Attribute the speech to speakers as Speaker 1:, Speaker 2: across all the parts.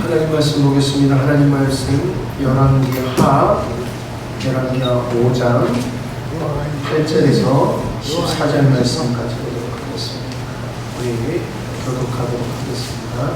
Speaker 1: 하나님 말씀 보겠습니다. 하나님 말씀 열왕기하 5장 8절에서 14절 말씀까지 보도록 하겠습니다. 우리 교독하도록 하겠습니다.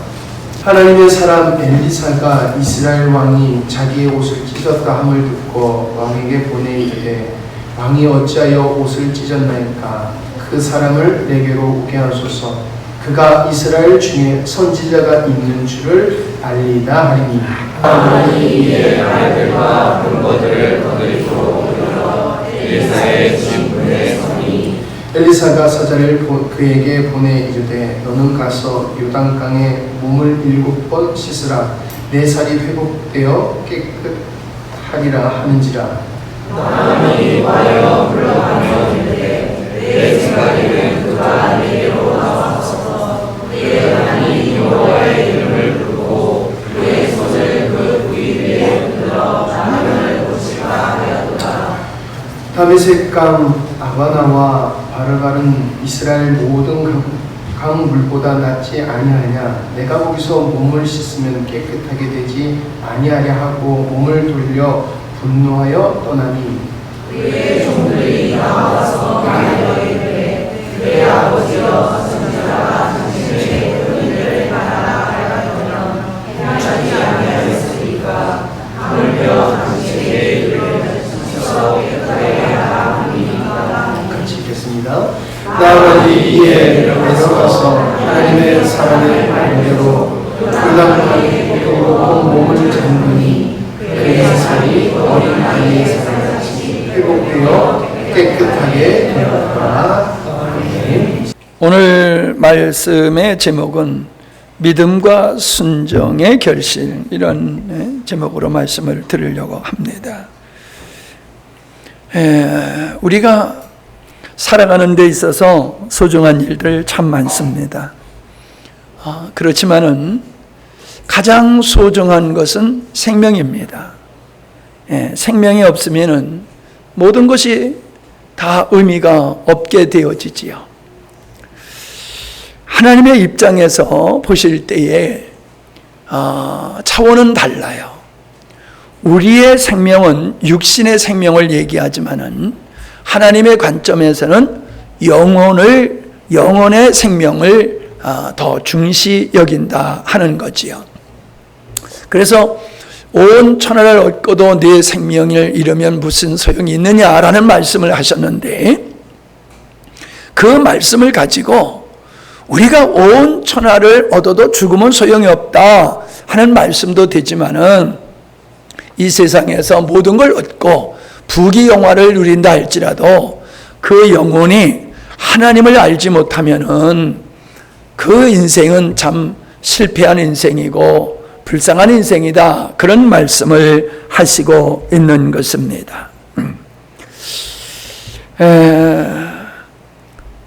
Speaker 1: 하나님의 사람 엘리사가 이스라엘 왕이 자기의 옷을 찢었다 함을 듣고 왕에게 보내 이르되 왕이 어찌하여 옷을 찢었나이까? 그 사람을 내게로 오게 하소서. 그가 이스라엘 중에 선지자가 있는 줄을 알리다 하리니.
Speaker 2: 하나님이 이의 아이들과 병거들을 거느리고 올려 엘리사의 진군에 서니
Speaker 1: 엘리사가 사자를 그에게 보내 이르되 너는 가서 요단강에 몸을 7번 씻으라. 내 살이 회복되어 깨끗하리라 하는지라.
Speaker 2: 나만이 와여 물러가며 이르되 내 생각에는 그가 내게로 나와서 그의 하나님 여호와의 이름을 부르고 그의 손을 그 부위 위에 흔들어 나무를 고치라 하였도다.
Speaker 1: 다메섹 강 아바나와 바르갈은 이스라엘 모든 강 물보다 낫지 아니하냐? 내가 거기서 몸을 씻으면 깨끗하게 되지 아니하랴 하고 몸을 돌려 분노하여 떠나니.
Speaker 2: 그의 종들이 나와서 말하여 이르되 그의 아버지여 선지자가 당신의 그 일을 말하라 하였으면 행하지 아니하였으리까 하물며 당신의 일을 지켜 깨끗하게 하라 함이니까.
Speaker 1: 같이 읽겠습니다. 나아가니 이에 내려가서 하나님의 사람의 말대로 요단강에 몸을 잠그니 그의 살이 어린 아이의 살같이 회복되어 깨끗하게 되었더라.
Speaker 3: 오늘 말씀의 제목은 믿음과 순종의 결실, 이런 제목으로 말씀을 드리려고 합니다. 우리가 살아가는 데 있어서 소중한 일들 참 많습니다. 그렇지만은 가장 소중한 것은 생명입니다. 생명이 없으면은 모든 것이 다 의미가 없게 되어지지요. 하나님의 입장에서 보실 때에 차원은 달라요. 우리의 생명은 육신의 생명을 얘기하지만은 하나님의 관점에서는 영혼의 생명을 더 중시 여긴다 하는 거지요. 그래서 온 천하를 얻고도 내 생명을 잃으면 무슨 소용이 있느냐라는 말씀을 하셨는데, 그 말씀을 가지고 우리가 온 천하를 얻어도 죽으면 소용이 없다 하는 말씀도 되지만은, 이 세상에서 모든 걸 얻고 부귀영화를 누린다 할지라도 그 영혼이 하나님을 알지 못하면은 그 인생은 참 실패한 인생이고 불쌍한 인생이다, 그런 말씀을 하시고 있는 것입니다.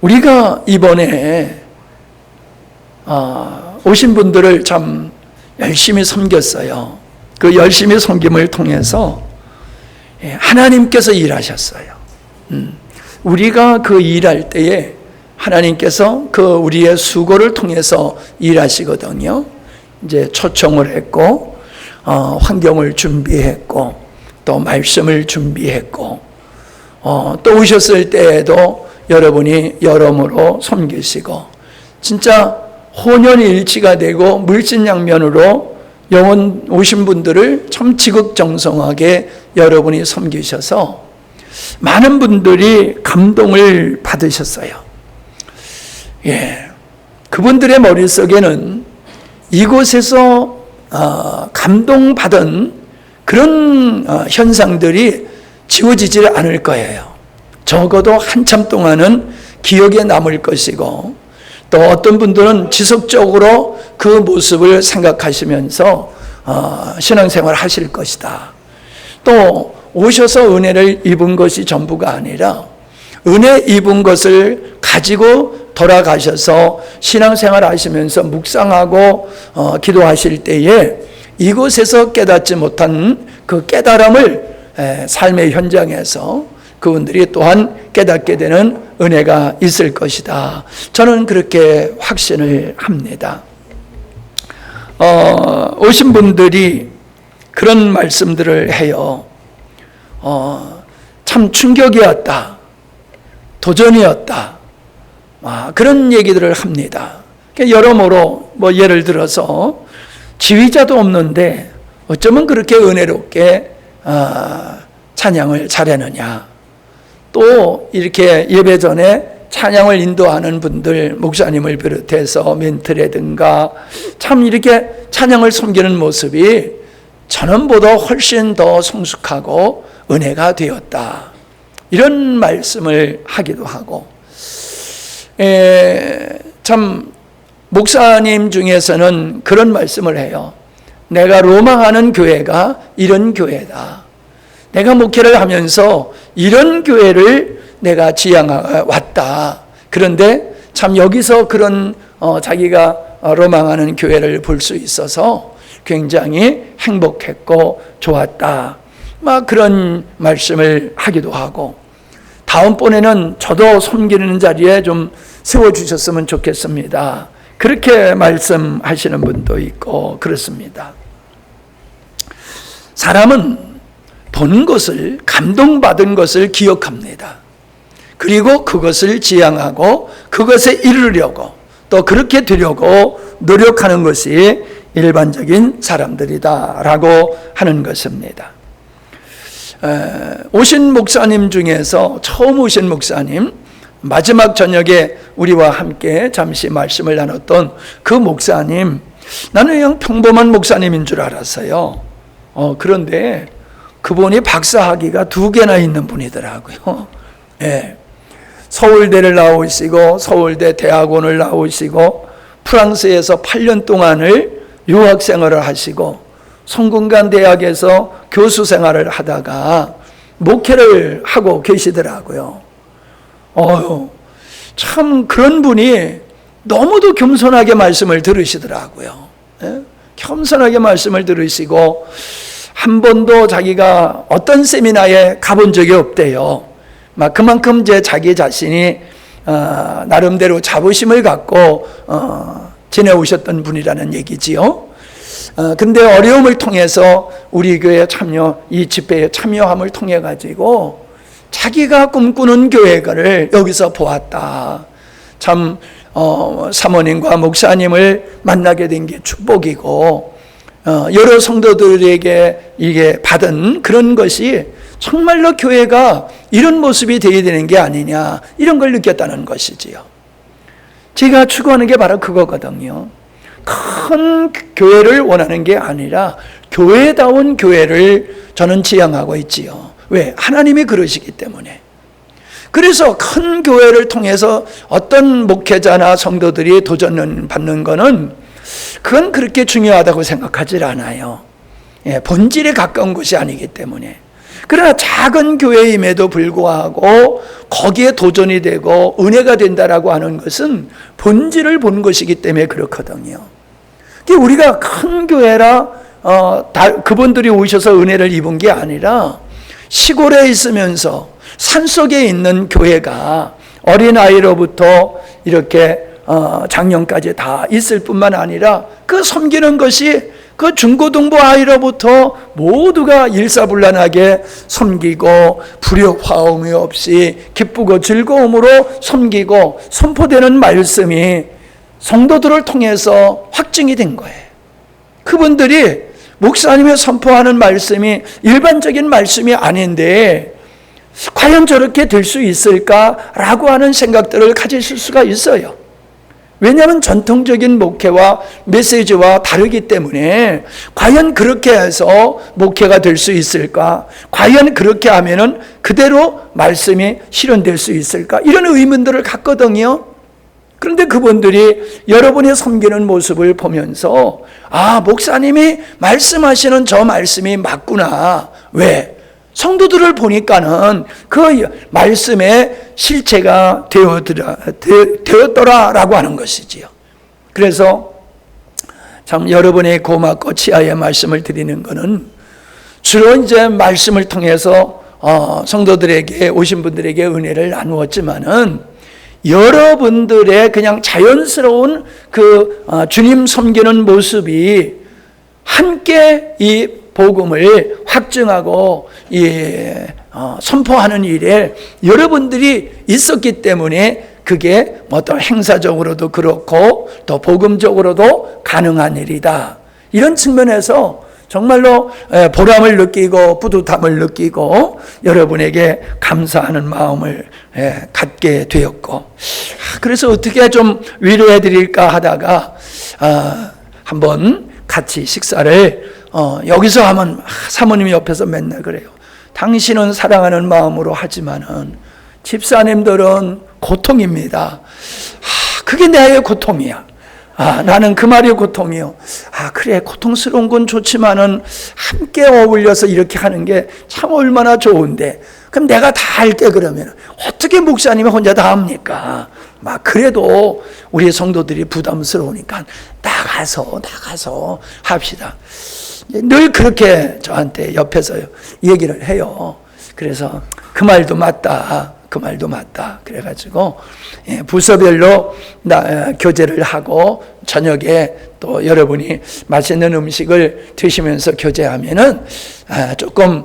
Speaker 3: 우리가 이번에 오신 분들을 참 열심히 섬겼어요. 그 열심히 섬김을 통해서 하나님께서 일하셨어요. 우리가 그 일할 때에 하나님께서 그 우리의 수고를 통해서 일하시거든요. 이제 초청을 했고, 환경을 준비했고, 또 말씀을 준비했고, 또 오셨을 때에도 여러분이 여러모로 섬기시고, 진짜 혼연일치가 되고 물신양면으로 영혼 오신 분들을 참 지극정성하게 여러분이 섬기셔서 많은 분들이 감동을 받으셨어요. 그분들의 머릿속에는 이곳에서 감동받은 그런 현상들이 지워지지 않을 거예요. 적어도 한참 동안은 기억에 남을 것이고, 또 어떤 분들은 지속적으로 그 모습을 생각하시면서 신앙생활 하실 것이다. 또 오셔서 은혜를 입은 것이 전부가 아니라 은혜 입은 것을 가지고 돌아가셔서 신앙생활 하시면서 묵상하고 기도하실 때에 이곳에서 깨닫지 못한 그 깨달음을 삶의 현장에서 그분들이 또한 깨닫게 되는 은혜가 있을 것이다. 저는 그렇게 확신을 합니다. 오신 분들이 그런 말씀들을 해요. 참 충격이었다. 도전이었다. 그런 얘기들을 합니다. 여러모로 예를 들어서 지휘자도 없는데 어쩌면 그렇게 은혜롭게 찬양을 잘하느냐. 또 이렇게 예배 전에 찬양을 인도하는 분들, 목사님을 비롯해서 멘트라든가 참 이렇게 찬양을 섬기는 모습이 전원보다 훨씬 더 성숙하고 은혜가 되었다. 이런 말씀을 하기도 하고, 참 목사님 중에서는 그런 말씀을 해요. 내가 로망하는 교회가 이런 교회다. 내가 목회를 하면서 이런 교회를 내가 지향해 왔다. 그런데 참 여기서 그런 자기가 로망하는 교회를 볼 수 있어서 굉장히 행복했고 좋았다. 막 그런 말씀을 하기도 하고, 다음번에는 저도 섬기는 자리에 좀 세워주셨으면 좋겠습니다. 그렇게 말씀하시는 분도 있고 그렇습니다. 사람은 본 것을, 감동받은 것을 기억합니다. 그리고 그것을 지향하고 그것에 이르려고 또 그렇게 되려고 노력하는 것이 일반적인 사람들이다라고 하는 것입니다. 오신 목사님 중에서 처음 오신 목사님, 마지막 저녁에 우리와 함께 잠시 말씀을 나눴던 그 목사님, 나는 그냥 평범한 목사님인 줄 알았어요. 그런데 그분이 박사학위가 2개나 있는 분이더라고요. 예. 서울대를 나오시고 서울대 대학원을 나오시고 프랑스에서 8년 동안을 유학 생활을 하시고 성균관 대학에서 교수 생활을 하다가 목회를 하고 계시더라고요. 참 그런 분이 너무도 겸손하게 말씀을 들으시더라고요. 예? 겸손하게 말씀을 들으시고 한 번도 자기가 어떤 세미나에 가본 적이 없대요. 막 그만큼 이제 자기 자신이 나름대로 자부심을 갖고 지내오셨던 분이라는 얘기지요. 근데 어려움을 통해서 우리 교회 이 집회에 참여함을 통해 가지고 자기가 꿈꾸는 교회를 여기서 보았다. 참 사모님과 목사님을 만나게 된 게 축복이고, 여러 성도들에게 이게 받은 그런 것이 정말로 교회가 이런 모습이 되어야 되는 게 아니냐, 이런 걸 느꼈다는 것이지요. 제가 추구하는 게 바로 그거거든요. 큰 교회를 원하는 게 아니라 교회다운 교회를 저는 지향하고 있지요. 왜? 하나님이 그러시기 때문에. 그래서 큰 교회를 통해서 어떤 목회자나 성도들이 도전을 받는 거는 그건 그렇게 중요하다고 생각하지 않아요. 본질에 가까운 것이 아니기 때문에. 그러나 작은 교회임에도 불구하고 거기에 도전이 되고 은혜가 된다라고 하는 것은 본질을 본 것이기 때문에 그렇거든요. 우리가 큰 교회라 그분들이 오셔서 은혜를 입은 게 아니라 시골에 있으면서 산속에 있는 교회가 어린아이로부터 이렇게 장년까지 다 있을 뿐만 아니라 그 섬기는 것이 그 중고등부 아이로부터 모두가 일사불란하게 섬기고 불협화음이 없이 기쁘고 즐거움으로 섬기고 선포되는 말씀이 성도들을 통해서 확증이 된 거예요. 그분들이 목사님이 선포하는 말씀이 일반적인 말씀이 아닌데 과연 저렇게 될 수 있을까라고 하는 생각들을 가지실 수가 있어요. 왜냐하면 전통적인 목회와 메시지와 다르기 때문에 과연 그렇게 해서 목회가 될 수 있을까? 과연 그렇게 하면은 그대로 말씀이 실현될 수 있을까? 이런 의문들을 갖거든요. 그런데 그분들이 여러분이 섬기는 모습을 보면서 목사님이 말씀하시는 저 말씀이 맞구나. 왜? 성도들을 보니까는 그 말씀의 실체가 되었더라라고 하는 것이지요. 그래서 참 여러분의 고맙고 치아의 말씀을 드리는 것은 주로 이제 말씀을 통해서 성도들에게 오신 분들에게 은혜를 나누었지만은 여러분들의 그냥 자연스러운 그 주님 섬기는 모습이 함께 이 복음을 확증하고 선포하는 일에 여러분들이 있었기 때문에 그게 어떤 행사적으로도 그렇고 또 복음적으로도 가능한 일이다. 이런 측면에서 정말로 보람을 느끼고 뿌듯함을 느끼고 여러분에게 감사하는 마음을 갖게 되었고, 그래서 어떻게 좀 위로해 드릴까 하다가 한번 같이 식사를 여기서 하면 사모님이 옆에서 맨날 그래요. 당신은 사랑하는 마음으로 하지만은 집사님들은 고통입니다. 그게 나의 고통이야. 나는 그 말이 고통이요. 그래, 고통스러운 건 좋지만은 함께 어울려서 이렇게 하는 게 참 얼마나 좋은데, 그럼 내가 다 할게 그러면 어떻게 목사님이 혼자 다 합니까? 그래도 우리 성도들이 부담스러우니까 나가서 합시다. 늘 그렇게 저한테 옆에서 얘기를 해요. 그래서 그 말도 맞다. 그래가지고 부서별로 교제를 하고 저녁에 또 여러분이 맛있는 음식을 드시면서 교제하면은 조금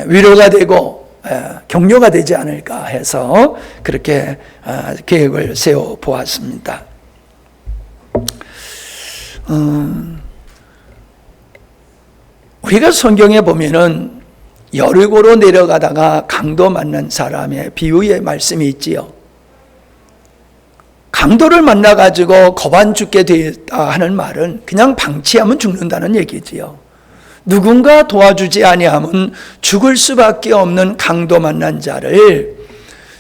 Speaker 3: 위로가 되고 격려가 되지 않을까 해서 그렇게 계획을 세워 보았습니다. 우리가 성경에 보면은 여리고로 내려가다가 강도 만난 사람의 비유의 말씀이 있지요. 강도를 만나가지고 거반 죽게 되었다 하는 말은 그냥 방치하면 죽는다는 얘기지요. 누군가 도와주지 아니하면 죽을 수밖에 없는 강도 만난 자를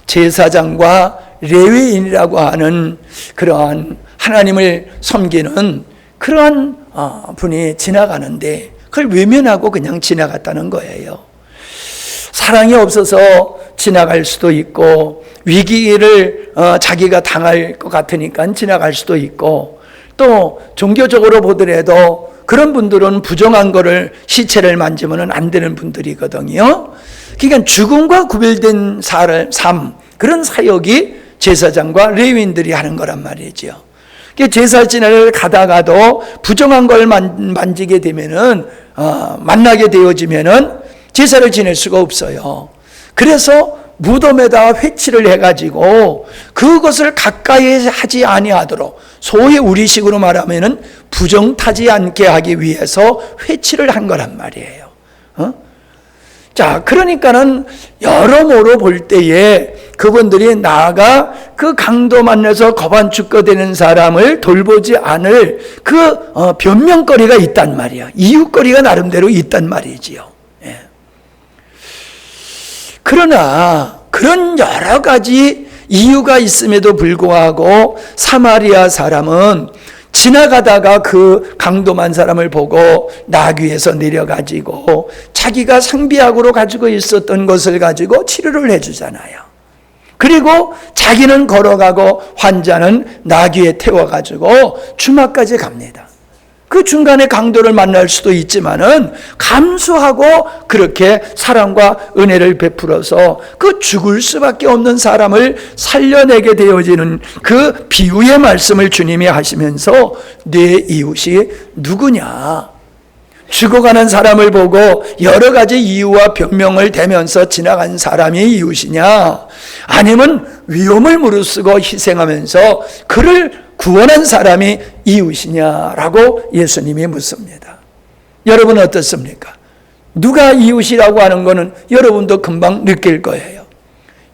Speaker 3: 제사장과 레위인이라고 하는 그러한 하나님을 섬기는 그러한 분이 지나가는데 그걸 외면하고 그냥 지나갔다는 거예요. 사랑이 없어서 지나갈 수도 있고, 위기를 자기가 당할 것 같으니까 지나갈 수도 있고, 또 종교적으로 보더라도 그런 분들은 부정한 거를 시체를 만지면 안 되는 분들이거든요. 그러니까 죽음과 구별된 삶, 그런 사역이 제사장과 레위인들이 하는 거란 말이죠. 제사 지내를 가다가도 부정한 걸 만지게 되면은 만나게 되어지면은 제사를 지낼 수가 없어요. 그래서 무덤에다 회치를 해가지고 그것을 가까이 하지 아니하도록, 소위 우리식으로 말하면은 부정타지 않게 하기 위해서 회치를 한 거란 말이에요. 자, 그러니까는 여러모로 볼 때에 그분들이 나아가 그 강도 만나서 거반 죽게 되는 사람을 돌보지 않을 그 변명거리가 있단 말이야. 이유거리가 나름대로 있단 말이지요. 그러나 그런 여러 가지 이유가 있음에도 불구하고 사마리아 사람은 지나가다가 그 강도만 사람을 보고 나귀에서 내려가지고 자기가 상비약으로 가지고 있었던 것을 가지고 치료를 해주잖아요. 그리고 자기는 걸어가고 환자는 나귀에 태워가지고 주막까지 갑니다. 그 중간에 강도를 만날 수도 있지만은 감수하고 그렇게 사랑과 은혜를 베풀어서 그 죽을 수밖에 없는 사람을 살려내게 되어지는 그 비유의 말씀을 주님이 하시면서 내 이웃이 누구냐? 죽어가는 사람을 보고 여러 가지 이유와 변명을 대면서 지나간 사람이 이웃이냐? 아니면 위험을 무릅쓰고 희생하면서 그를 구원한 사람이 이웃이냐라고 예수님이 묻습니다. 여러분 어떻습니까? 누가 이웃이라고 하는 것은 여러분도 금방 느낄 거예요.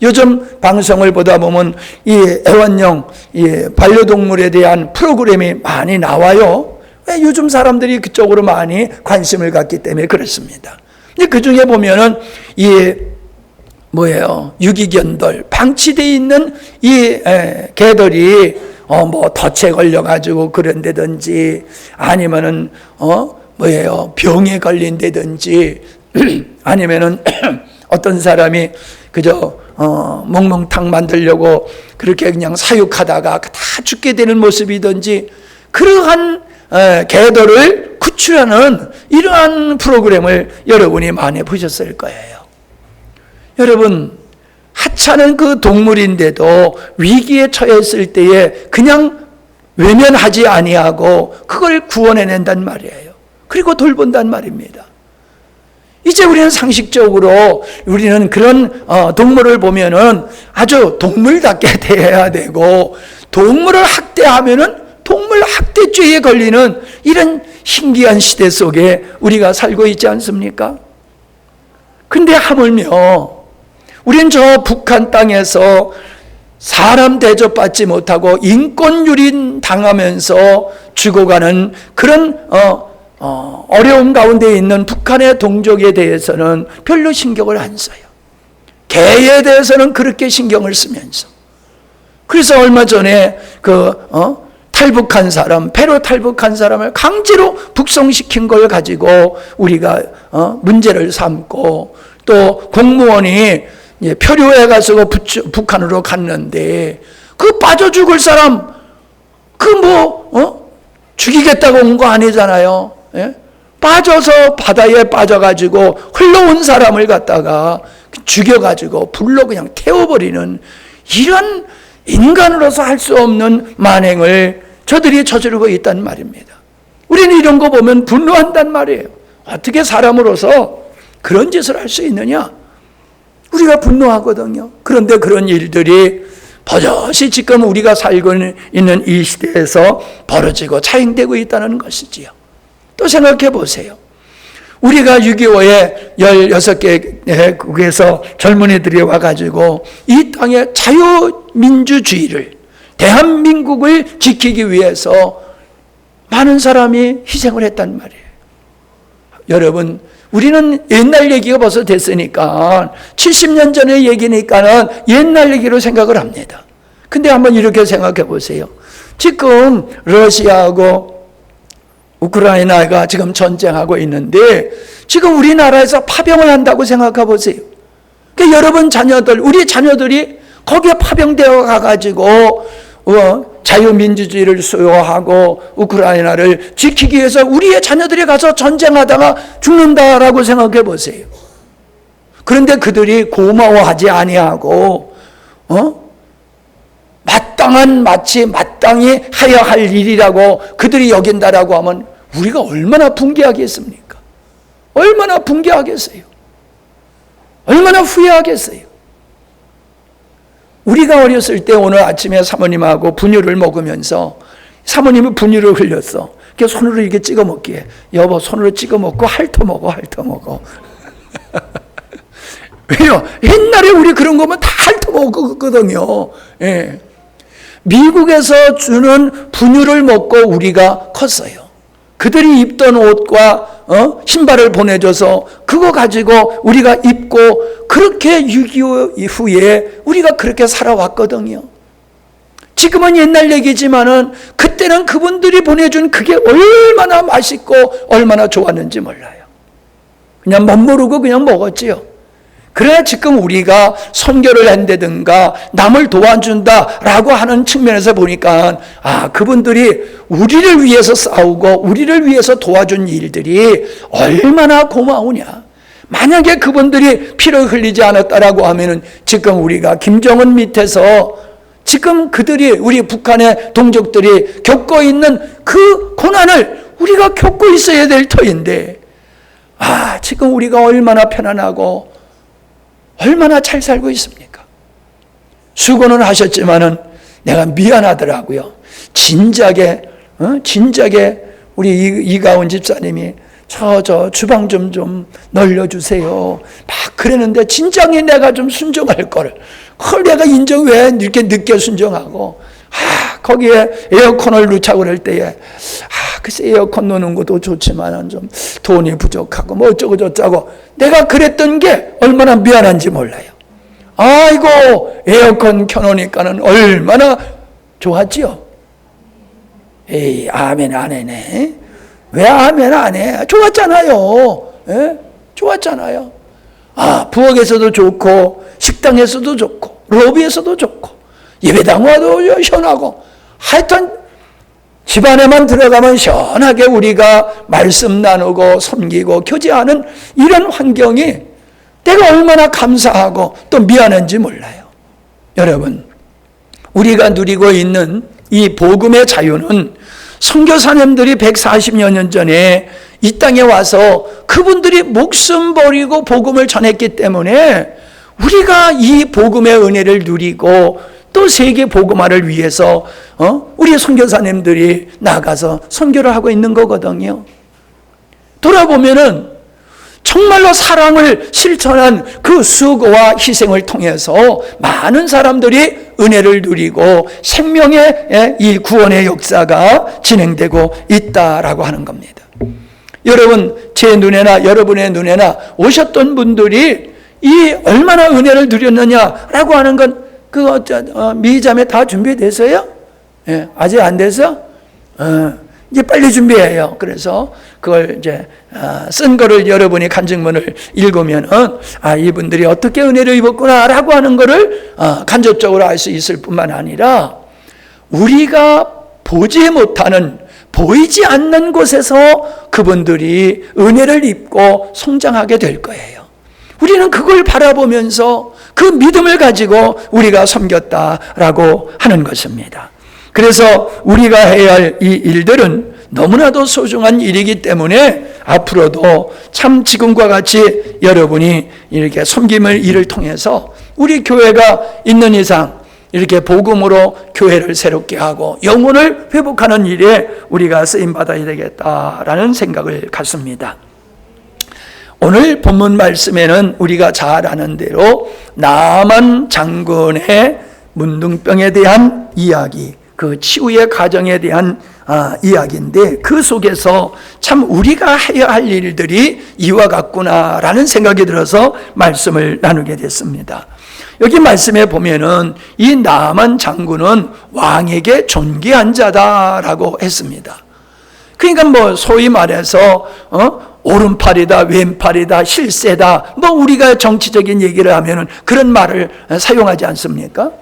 Speaker 3: 요즘 방송을 보다 보면 이 애완용, 이 반려동물에 대한 프로그램이 많이 나와요. 왜 요즘 사람들이 그쪽으로 많이 관심을 갖기 때문에 그렇습니다. 그 중에 보면은 유기견들, 방치되어 있는 이 개들이 덫에 걸려가지고 그런다든지 아니면은 병에 걸린다든지 아니면은 어떤 사람이 그저 멍멍탕 만들려고 그렇게 그냥 사육하다가 다 죽게 되는 모습이든지 그러한 개들을 구출하는 이러한 프로그램을 여러분이 많이 보셨을 거예요. 여러분, 하찮은 그 동물인데도 위기에 처했을 때에 그냥 외면하지 아니하고 그걸 구원해낸단 말이에요. 그리고 돌본단 말입니다. 이제 우리는 상식적으로 우리는 그런 동물을 보면은 아주 동물답게 대해야 되고, 동물을 학대하면은 동물 학대죄에 걸리는 이런 신기한 시대 속에 우리가 살고 있지 않습니까? 근데 하물며 우린 저 북한 땅에서 사람 대접받지 못하고 인권유린 당하면서 죽어가는 그런 어려움 가운데 있는 북한의 동족에 대해서는 별로 신경을 안 써요. 개에 대해서는 그렇게 신경을 쓰면서. 그래서 얼마 전에 탈북한 사람, 배로 탈북한 사람을 강제로 북송시킨 걸 가지고 우리가 문제를 삼고, 또 공무원이 표류해 가서 북한으로 갔는데 그 빠져 죽을 사람 죽이겠다고 온 거 아니잖아요. 예? 빠져서 바다에 빠져가지고 흘러온 사람을 갖다가 죽여가지고 불로 그냥 태워버리는 이런 인간으로서 할 수 없는 만행을 저들이 저지르고 있단 말입니다. 우리는 이런 거 보면 분노한단 말이에요. 어떻게 사람으로서 그런 짓을 할 수 있느냐? 우리가 분노하거든요. 그런데 그런 일들이 버젓이 지금 우리가 살고 있는 이 시대에서 벌어지고 차행되고 있다는 것이지요. 또 생각해 보세요. 우리가 6.25에 16개국에서 젊은이들이 와가지고 이 땅의 자유민주주의를, 대한민국을 지키기 위해서 많은 사람이 희생을 했단 말이에요. 여러분, 우리는 옛날 얘기가 벌써 됐으니까 70년 전의 얘기니까는 옛날 얘기로 생각을 합니다. 근데 한번 이렇게 생각해 보세요. 지금 러시아하고 우크라이나가 지금 전쟁하고 있는데 지금 우리나라에서 파병을 한다고 생각해 보세요. 그러니까 여러분 자녀들, 우리 자녀들이 거기에 파병되어 가가지고 자유민주주의를 수호하고 우크라이나를 지키기 위해서 우리의 자녀들이 가서 전쟁하다가 죽는다라고 생각해 보세요. 그런데 그들이 고마워하지 아니하고 마치 마땅히 해야 할 일이라고 그들이 여긴다라고 하면 우리가 얼마나 분개하겠습니까? 얼마나 분개하겠어요? 얼마나 후회하겠어요? 우리가 어렸을 때 오늘 아침에 사모님하고 분유를 먹으면서 사모님은 분유를 흘렸어. 그래서 손으로 이렇게 찍어 먹기에, 여보 손으로 찍어 먹고 핥어 먹어. 왜요? 옛날에 우리 그런 거면 다 핥어 먹었거든요. 예. 미국에서 주는 분유를 먹고 우리가 컸어요. 그들이 입던 옷과 신발을 보내줘서 그거 가지고 우리가 입고 그렇게 6.25 이후에 우리가 그렇게 살아왔거든요. 지금은 옛날 얘기지만은 그때는 그분들이 보내준 그게 얼마나 맛있고 얼마나 좋았는지 몰라요. 그냥 멋모르고 그냥 먹었지요. 그러나 지금 우리가 선교를 한다든가 남을 도와준다라고 하는 측면에서 보니까 그분들이 우리를 위해서 싸우고 우리를 위해서 도와준 일들이 얼마나 고마우냐. 만약에 그분들이 피를 흘리지 않았다라고 하면은 지금 우리가 김정은 밑에서 지금 그들이 우리 북한의 동족들이 겪고 있는 그 고난을 우리가 겪고 있어야 될 터인데 지금 우리가 얼마나 편안하고 얼마나 잘 살고 있습니까? 수고는 하셨지만은 내가 미안하더라고요. 진작에 우리 이가온 집사님이 저 주방 좀 널려주세요. 막 그랬는데 진작에 내가 좀 순종할 걸. 그걸 내가 인정 왜 이렇게 늦게 순종하고 거기에 에어컨을 넣자고 그럴 때에 글쎄 에어컨 넣는 것도 좋지만 좀 돈이 부족하고 뭐 어쩌고 저쩌고 내가 그랬던 게 얼마나 미안한지 몰라요. 아이고 에어컨 켜놓으니까는 얼마나 좋았지요. 에이 아멘 안 해네. 왜 아멘 안 해? 좋았잖아요. 예? 좋았잖아요. 부엌에서도 좋고 식당에서도 좋고 로비에서도 좋고 예배당 와도 시원하고 하여튼 집안에만 들어가면 시원하게 우리가 말씀 나누고 섬기고 교제하는 이런 환경이 내가 얼마나 감사하고 또 미안한지 몰라요. 여러분, 우리가 누리고 있는 이 복음의 자유는 선교사님들이 140여 년 전에 이 땅에 와서 그분들이 목숨 버리고 복음을 전했기 때문에 우리가 이 복음의 은혜를 누리고 또 세계 복음화를 위해서 우리 선교사님들이 나가서 선교를 하고 있는 거거든요. 돌아보면은 정말로 사랑을 실천한 그 수고와 희생을 통해서 많은 사람들이 은혜를 누리고 생명의 이 구원의 역사가 진행되고 있다라고 하는 겁니다. 여러분, 제 눈에나 여러분의 눈에나 오셨던 분들이 이 얼마나 은혜를 누렸느냐라고 하는 건 미자매 다 준비됐어요? 예, 아직 안 돼서? 이제 빨리 준비해요. 그래서 그걸 이제 쓴 거를 여러분이 간증문을 읽으면은 이분들이 어떻게 은혜를 입었구나라고 하는 거를 간접적으로 알 수 있을 뿐만 아니라 우리가 보지 못하는 보이지 않는 곳에서 그분들이 은혜를 입고 성장하게 될 거예요. 우리는 그걸 바라보면서 그 믿음을 가지고 우리가 섬겼다라고 하는 것입니다. 그래서 우리가 해야 할 이 일들은 너무나도 소중한 일이기 때문에 앞으로도 참 지금과 같이 여러분이 이렇게 섬김을 일을 통해서 우리 교회가 있는 이상 이렇게 복음으로 교회를 새롭게 하고 영혼을 회복하는 일에 우리가 쓰임받아야 되겠다라는 생각을 갖습니다. 오늘 본문 말씀에는 우리가 잘 아는 대로 나만 장군의 문둥병에 대한 이야기, 그 치유의 과정에 대한 이야기인데 그 속에서 참 우리가 해야 할 일들이 이와 같구나라는 생각이 들어서 말씀을 나누게 됐습니다. 여기 말씀에 보면은 이 나만 장군은 왕에게 존귀한 자다라고 했습니다. 그러니까 뭐 소위 말해서 오른팔이다, 왼팔이다, 실세다, 뭐 우리가 정치적인 얘기를 하면은 그런 말을 사용하지 않습니까?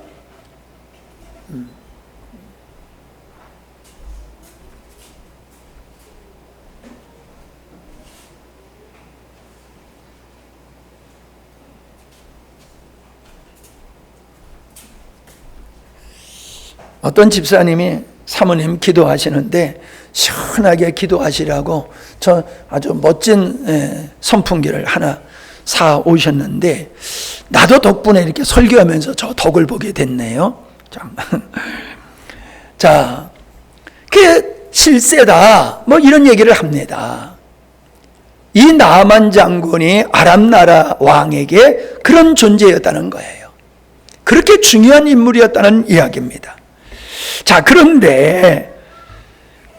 Speaker 3: 어떤 집사님이 사모님 기도하시는데 시원하게 기도하시라고 저 아주 멋진 선풍기를 하나 사 오셨는데 나도 덕분에 이렇게 설교하면서 저 덕을 보게 됐네요. 자, 그게 실세다 뭐 이런 얘기를 합니다. 이 나만 장군이 아람 나라 왕에게 그런 존재였다는 거예요. 그렇게 중요한 인물이었다는 이야기입니다. 자, 그런데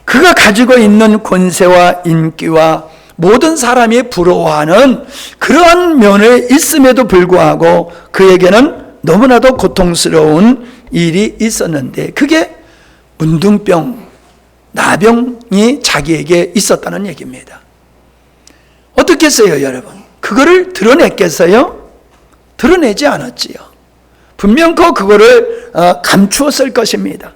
Speaker 3: 그가 가지고 있는 권세와 인기와 모든 사람이 부러워하는 그러한 면에 있음에도 불구하고 그에게는 너무나도 고통스러운 일이 있었는데 그게 문둥병, 나병이 자기에게 있었다는 얘기입니다. 어떻겠어요, 여러분? 그거를 드러냈겠어요? 드러내지 않았지요. 분명 그거를 감추었을 것입니다.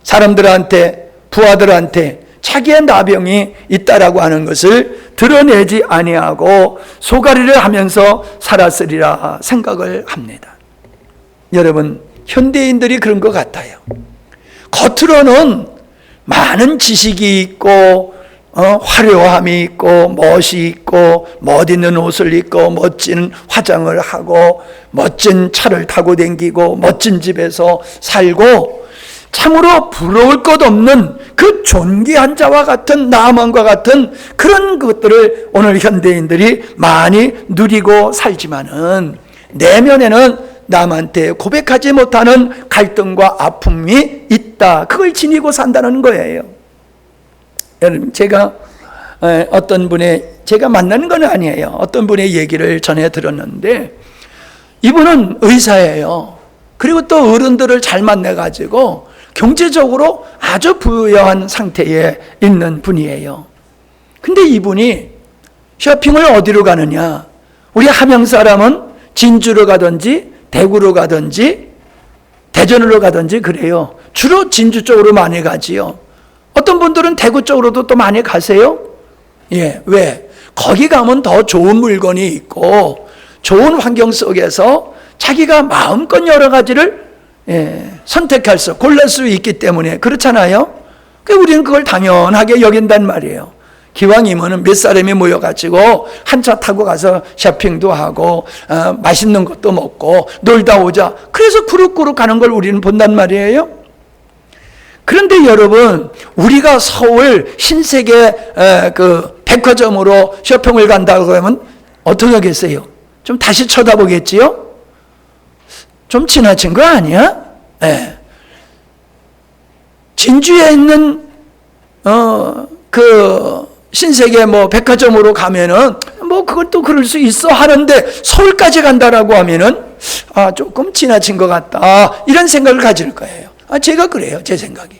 Speaker 3: 사람들한테, 부하들한테 자기의 나병이 있다라고 하는 것을 드러내지 아니하고 소가리를 하면서 살았으리라 생각을 합니다. 여러분, 현대인들이 그런 것 같아요. 겉으로는 많은 지식이 있고 화려함이 있고 멋이 있고 멋있는 옷을 입고 멋진 화장을 하고 멋진 차를 타고 다니고 멋진 집에서 살고 참으로 부러울 것 없는 그 존귀한 자와 같은 나만과 같은 그런 것들을 오늘 현대인들이 많이 누리고 살지만은 내면에는 남한테 고백하지 못하는 갈등과 아픔이 있다. 그걸 지니고 산다는 거예요. 여러분, 제가 어떤 분의, 제가 만나는 건 아니에요. 어떤 분의 얘기를 전해 들었는데 이분은 의사예요. 그리고 또 어른들을 잘 만나가지고 경제적으로 아주 부유한 상태에 있는 분이에요. 근데 이분이 쇼핑을 어디로 가느냐? 우리 함양 사람은 진주로 가든지 대구로 가든지 대전으로 가든지 그래요. 주로 진주 쪽으로 많이 가지요. 어떤 분들은 대구 쪽으로도 또 많이 가세요. 예, 왜? 거기 가면 더 좋은 물건이 있고 좋은 환경 속에서 자기가 마음껏 여러 가지를 선택할 수, 골랄 수 있기 때문에 그렇잖아요. 우리는 그걸 당연하게 여긴단 말이에요. 기왕이면 몇 사람이 모여가지고 한 차 타고 가서 쇼핑도 하고 맛있는 것도 먹고 놀다 오자. 그래서 그룹 가는 걸 우리는 본단 말이에요. 그런데 여러분, 우리가 서울 신세계 그 백화점으로 쇼핑을 간다고 하면 어떻게 하겠어요? 좀 다시 쳐다보겠지요? 좀 지나친 거 아니야? 네. 진주에 있는 그 신세계 뭐 백화점으로 가면은 뭐 그것도 그럴 수 있어 하는데 서울까지 간다라고 하면은 조금 지나친 것 같다 이런 생각을 가질 거예요. 제가 그래요, 제 생각이.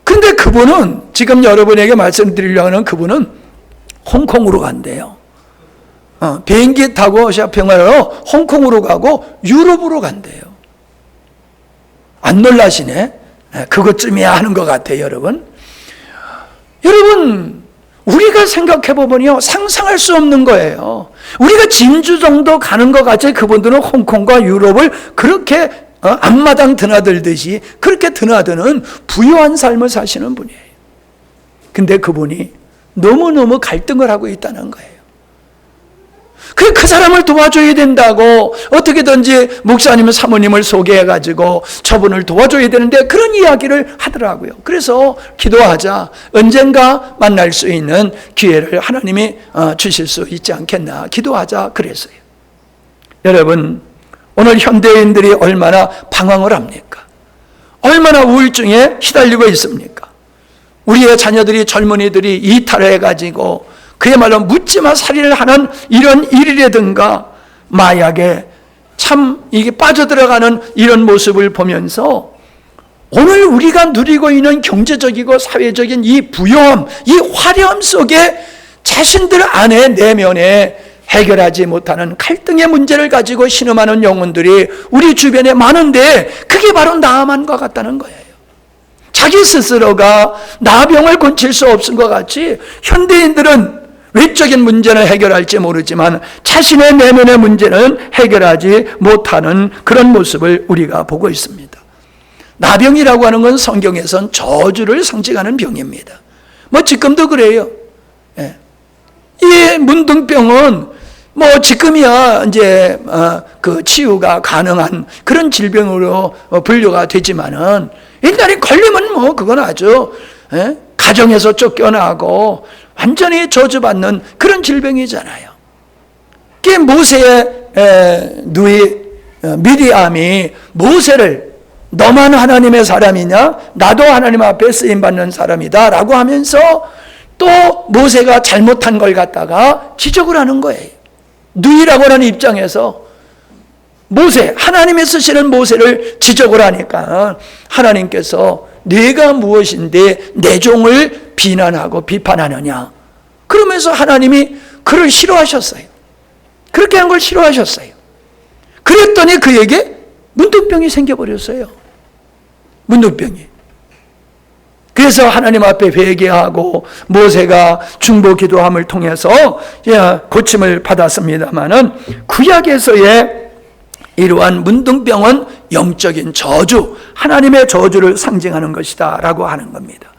Speaker 3: 근데 그분은 지금 여러분에게 말씀드리려고 하는 그분은 홍콩으로 간대요. 비행기 타고 쇼핑하러 홍콩으로 가고 유럽으로 간대요. 안 놀라시네? 그것쯤이야 하는 것 같아요, 여러분. 여러분, 우리가 생각해 보면요, 상상할 수 없는 거예요. 우리가 진주 정도 가는 것 같이 그분들은 홍콩과 유럽을 그렇게 앞마당 드나들듯이 그렇게 드나드는 부유한 삶을 사시는 분이에요. 근데 그분이 너무너무 갈등을 하고 있다는 거예요. 그 사람을 도와줘야 된다고 어떻게든지 목사님, 사모님을 소개해가지고 저분을 도와줘야 되는데 그런 이야기를 하더라고요. 그래서 기도하자. 언젠가 만날 수 있는 기회를 하나님이 주실 수 있지 않겠나. 기도하자 그랬어요. 여러분, 오늘 현대인들이 얼마나 방황을 합니까? 얼마나 우울증에 시달리고 있습니까? 우리의 자녀들이, 젊은이들이 이탈해가지고 그야말로 묻지마 살인을 하는 이런 일이라든가 마약에 참 이게 빠져들어가는 이런 모습을 보면서 오늘 우리가 누리고 있는 경제적이고 사회적인 이 부요함, 이 화려함 속에 자신들 안에 내면에 해결하지 못하는 갈등의 문제를 가지고 신음하는 영혼들이 우리 주변에 많은데 그게 바로 나아만과 같다는 거예요. 자기 스스로가 나병을 고칠 수 없은 것 같이 현대인들은 외적인 문제는 해결할지 모르지만 자신의 내면의 문제는 해결하지 못하는 그런 모습을 우리가 보고 있습니다. 나병이라고 하는 건 성경에선 저주를 상징하는 병입니다. 뭐 지금도 그래요. 이 문둥병은 뭐 지금이야 이제 그 치유가 가능한 그런 질병으로 분류가 되지만은 옛날에 걸리면 뭐 그건 아주 가정에서 쫓겨나고 완전히 저주받는 그런 질병이잖아요. 그게 모세의 누이 미리암이 모세를 너만 하나님의 사람이냐? 나도 하나님 앞에 쓰임받는 사람이다 라고 하면서 또 모세가 잘못한 걸 갖다가 지적을 하는 거예요. 누이라고 하는 입장에서 모세, 하나님이 쓰시는 모세를 지적을 하니까 하나님께서 네가 무엇인데 내 종을 비난하고 비판하느냐. 그러면서 하나님이 그를 싫어하셨어요. 그렇게 한 걸 싫어하셨어요. 그랬더니 그에게 문둥병이 생겨버렸어요. 문둥병이. 그래서 하나님 앞에 회개하고 모세가 중보 기도함을 통해서 고침을 받았습니다마는 구약에서의 이러한 문둥병은 영적인 저주, 하나님의 저주를 상징하는 것이다 라고 하는 겁니다.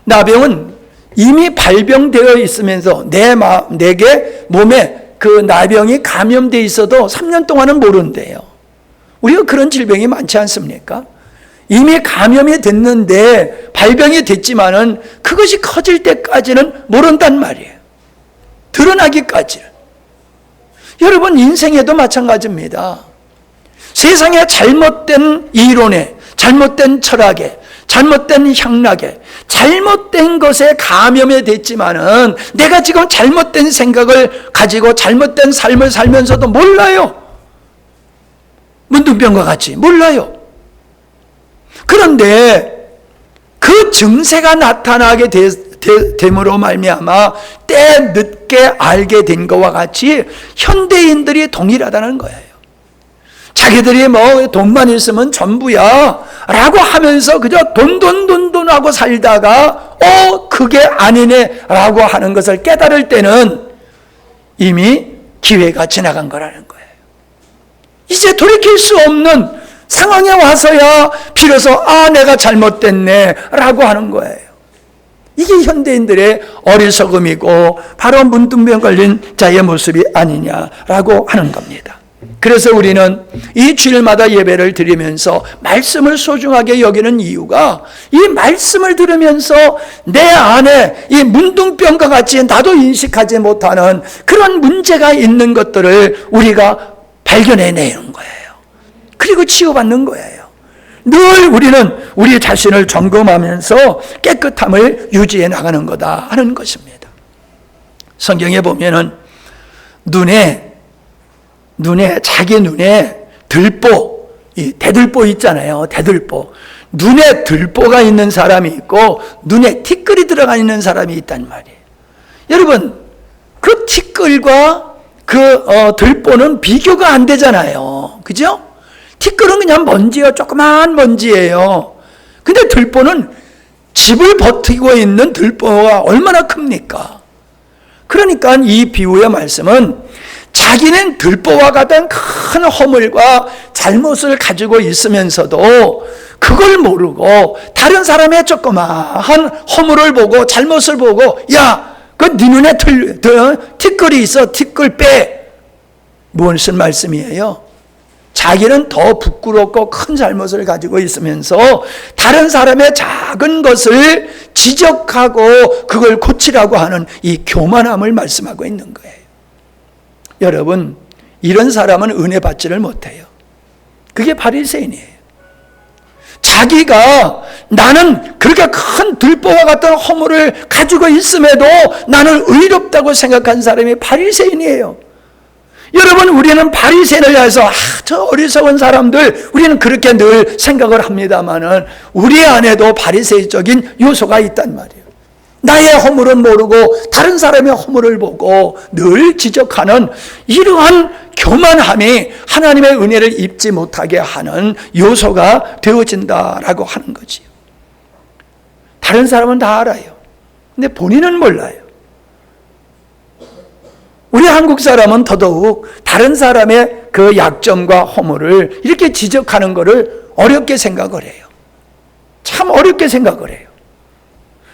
Speaker 3: 나병은 이미 발병되어 있으면서 내게 몸에 그 나병이 감염되어 있어도 3년 동안은 모른대요. 우리가 그런 질병이 많지 않습니까? 이미 감염이 됐는데 발병이 됐지만은 그것이 커질 때까지는 모른단 말이에요. 드러나기까지는. 여러분, 인생에도 마찬가지입니다. 세상의 잘못된 이론에, 잘못된 철학에, 잘못된 향락에, 잘못된 것에 감염이 됐지만은 내가 지금 잘못된 생각을 가지고 잘못된 삶을 살면서도 몰라요. 문둥병과 같이 몰라요. 그런데 그 증세가 나타나게 됨으로 말미암아 때 늦게 알게 된 것과 같이 현대인들이 동일하다는 거예요. 자기들이 뭐 돈만 있으면 전부야 라고 하면서 그저 돈 하고 살다가 그게 아니네 라고 하는 것을 깨달을 때는 이미 기회가 지나간 거라는 거예요. 이제 돌이킬 수 없는 상황에 와서야 비로소 내가 잘못됐네 라고 하는 거예요. 이게 현대인들의 어리석음이고 바로 문둥병 걸린 자의 모습이 아니냐라고 하는 겁니다. 그래서 우리는 이 주일마다 예배를 드리면서 말씀을 소중하게 여기는 이유가, 이 말씀을 들으면서 내 안에 이 문둥병과 같이 나도 인식하지 못하는 그런 문제가 있는 것들을 우리가 발견해내는 거예요. 그리고 치유받는 거예요. 늘 우리는 우리 자신을 점검하면서 깨끗함을 유지해 나가는 거다 하는 것입니다. 성경에 보면은 자기 눈에 들보, 이 대들보 있잖아요. 대들보. 눈에 들보가 있는 사람이 있고 눈에 티끌이 들어가 있는 사람이 있단 말이에요. 여러분, 그 티끌과 들보는 비교가 안 되잖아요. 그죠? 티끌은 그냥 먼지예요. 조그만 먼지예요. 근데 들보는 집을 버티고 있는 들보가 얼마나 큽니까? 그러니까 이 비유의 말씀은 자기는 들보와 같은 큰 허물과 잘못을 가지고 있으면서도 그걸 모르고 다른 사람의 조그마한 허물을 보고 잘못을 보고, 야, 네 눈에 티끌이 있어, 티끌 빼. 무슨 말씀이에요? 자기는 더 부끄럽고 큰 잘못을 가지고 있으면서 다른 사람의 작은 것을 지적하고 그걸 고치라고 하는 이 교만함을 말씀하고 있는 거예요. 여러분, 이런 사람은 은혜 받지를 못해요. 그게 바리새인이에요. 자기가 나는 그렇게 큰 들보와 같은 허물을 가지고 있음에도 나는 의롭다고 생각한 사람이 바리새인이에요. 여러분, 우리는 바리새인을 위해서 저 어리석은 사람들, 우리는 그렇게 늘 생각을 합니다만은 우리 안에도 바리새인적인 요소가 있단 말이에요. 나의 허물은 모르고 다른 사람의 허물을 보고 늘 지적하는 이러한 교만함이 하나님의 은혜를 입지 못하게 하는 요소가 되어진다라고 하는 거지요. 다른 사람은 다 알아요. 근데 본인은 몰라요. 우리 한국 사람은 더더욱 다른 사람의 그 약점과 허물을 이렇게 지적하는 것을 어렵게 생각을 해요. 참 어렵게 생각을 해요.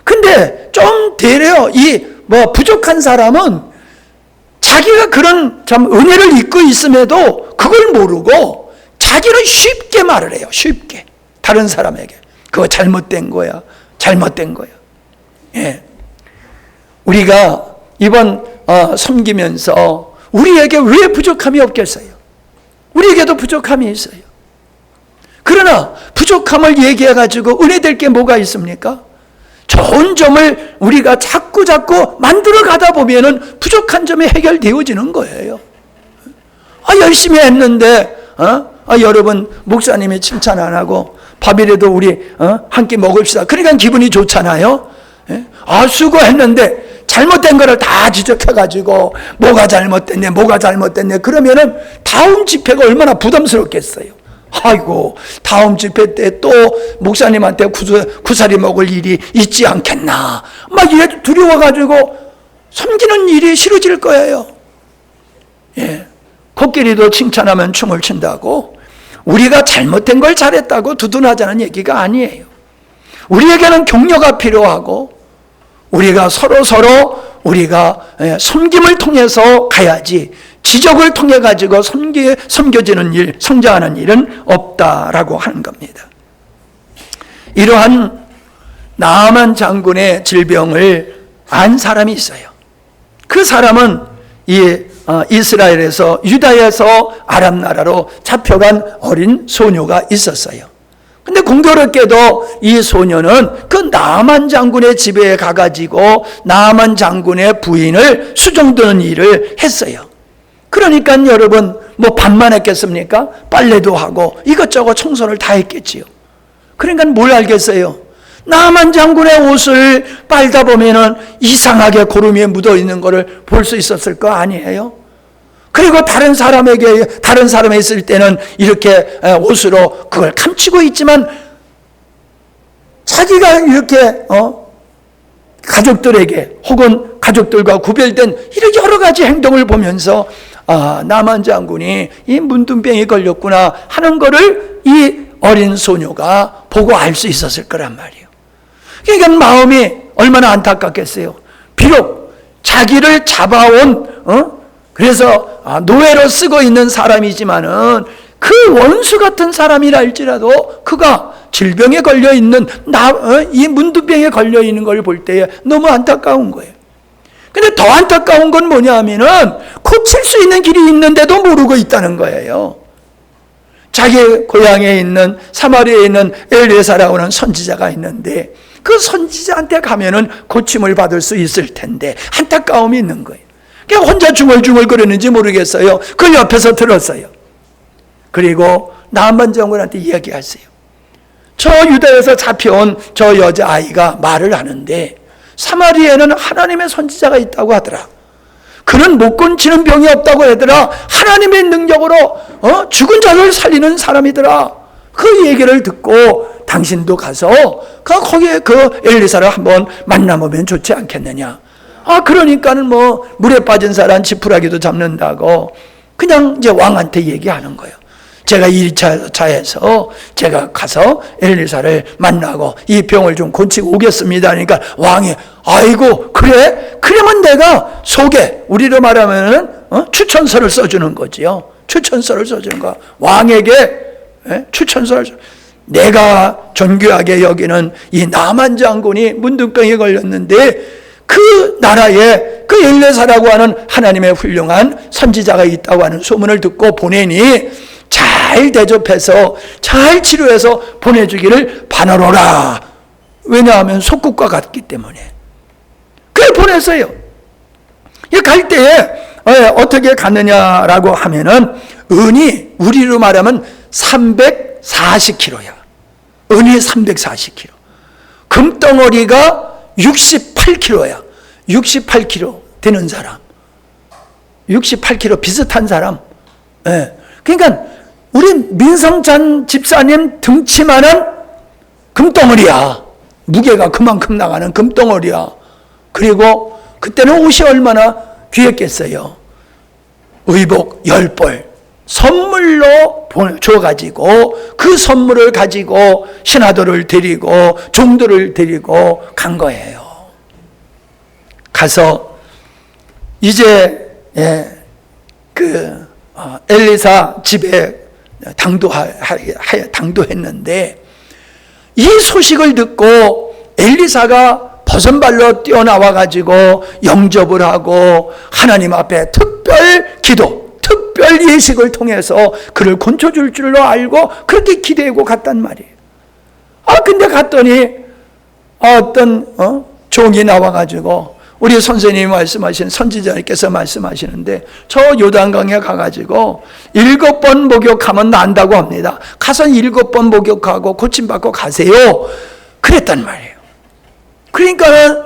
Speaker 3: 근데 좀 되려 부족한 사람은 자기가 그런 참 은혜를 입고 있음에도 그걸 모르고 자기는 쉽게 말을 해요. 쉽게. 다른 사람에게. 그거 잘못된 거야. 잘못된 거야. 예. 우리가 이번 섬기면서 우리에게 왜 부족함이 없겠어요? 우리에게도 부족함이 있어요. 그러나 부족함을 얘기해가지고 은혜될 게 뭐가 있습니까? 좋은 점을 우리가 자꾸 만들어 가다 보면은 부족한 점이 해결되어지는 거예요. 열심히 했는데, 여러분, 목사님이 칭찬 안 하고 밥이라도 우리 한 끼 먹읍시다. 그러니까 기분이 좋잖아요. 예? 수고했는데 잘못된 거를 다 지적해가지고 뭐가 잘못됐네 그러면은 다음 집회가 얼마나 부담스럽겠어요. 아이고, 다음 집회 때 또 목사님한테 구사리 먹을 일이 있지 않겠나 막 이래 두려워가지고 섬기는 일이 싫어질 거예요. 예. 코끼리도 칭찬하면 춤을 춘다고 우리가 잘못된 걸 잘했다고 두둔하자는 얘기가 아니에요. 우리에게는 격려가 필요하고 우리가 서로 우리가 섬김을 통해서 가야지 지적을 통해 가지고 섬겨지는 일, 성장하는 일은 없다라고 하는 겁니다. 이러한 나아만 장군의 질병을 안 사람이 있어요. 그 사람은 이스라엘에서 유다에서 아람 나라로 잡혀간 어린 소녀가 있었어요. 근데 공교롭게도 이 소녀는 그 나아만 장군의 집에 가가지고 나아만 장군의 부인을 수종드는 일을 했어요. 그러니까 여러분, 밥만 했겠습니까? 빨래도 하고 이것저것 청소를 다 했겠지요. 그러니까 뭘 알겠어요? 나아만 장군의 옷을 빨다 보면은 이상하게 고름이 묻어 있는 것을 볼 수 있었을 거 아니에요? 그리고 다른 사람에 있을 때는 이렇게 옷으로 그걸 감추고 있지만 자기가 이렇게 가족들에게 혹은 가족들과 구별된 이런 여러 가지 행동을 보면서 나만 장군이 이 문둥병에 걸렸구나 하는 거를 이 어린 소녀가 보고 알 수 있었을 거란 말이에요. 그러니까 마음이 얼마나 안타깝겠어요. 비록 자기를 잡아온 그래서 노예로 쓰고 있는 사람이지만은 그 원수 같은 사람이라 할지라도 그가 질병에 걸려 있는 이 문둥병에 걸려 있는 걸 볼 때에 너무 안타까운 거예요. 근데 더 안타까운 건 뭐냐 하면은 고칠 수 있는 길이 있는데도 모르고 있다는 거예요. 자기 고향에 있는 사마리아에 있는 엘리사라고 하는 선지자가 있는데 그 선지자한테 가면은 고침을 받을 수 있을 텐데 안타까움이 있는 거예요. 그냥 혼자 중얼중얼 거리는지 모르겠어요. 그 옆에서 들었어요. 그리고 나만 장군한테 이야기하세요. 저 유다에서 잡혀온 저 여자아이가 말을 하는데 사마리아에는 하나님의 선지자가 있다고 하더라. 그는 못 고치는 병이 없다고 하더라. 하나님의 능력으로 죽은 자를 살리는 사람이더라. 그 얘기를 듣고 당신도 가서 거기에 그 엘리사를 한번 만나보면 좋지 않겠느냐. 그러니까는 뭐 물에 빠진 사람 지푸라기도 잡는다고 그냥 이제 왕한테 얘기하는 거예요. 제가 1차 차에서 제가 가서 엘리사를 만나고 이 병을 좀 고치고 오겠습니다. 그러니까 왕이 아이고 그래? 그러면 내가 우리로 말하면은 추천서를 써주는 거지요. 추천서를 써주는 거야. 왕에게 추천서를 내가 존귀하게 여기는 이 나만 장군이 문둥병에 걸렸는데 그 나라에 그 엘리사라고 하는 하나님의 훌륭한 선지자가 있다고 하는 소문을 듣고 보내니 잘 대접해서 잘 치료해서 보내주기를 바라노라. 왜냐하면 속국과 같기 때문에. 그래 보냈어요. 갈 때에 어떻게 갔느냐라고 하면은 은이 우리로 말하면 340kg야. 은이 340kg. 금덩어리가 68kg야. 68kg 되는 사람. 68kg 비슷한 사람. 그러니까 우리 민성찬 집사님 등치만한 금덩어리야. 무게가 그만큼 나가는 금덩어리야. 그리고 그때는 옷이 얼마나 귀했겠어요. 의복 10벌 선물로 줘가지고 그 선물을 가지고 신하들을 데리고 종들을 데리고 간 거예요. 가서 이제 엘리사 집에 당도했는데 이 소식을 듣고 엘리사가 버선발로 뛰어나와가지고 영접을 하고 하나님 앞에 특별 기도, 특별 예식을 통해서 그를 건져줄 줄로 알고 그렇게 기대고 갔단 말이에요. 근데 갔더니 어떤 종이 나와가지고 우리 선생님이 말씀하신 선지자님께서 말씀하시는데 저 요단강에 가가지고 7번 목욕하면 난다고 합니다. 가서 7번 목욕하고 고침받고 가세요. 그랬단 말이에요. 그러니까는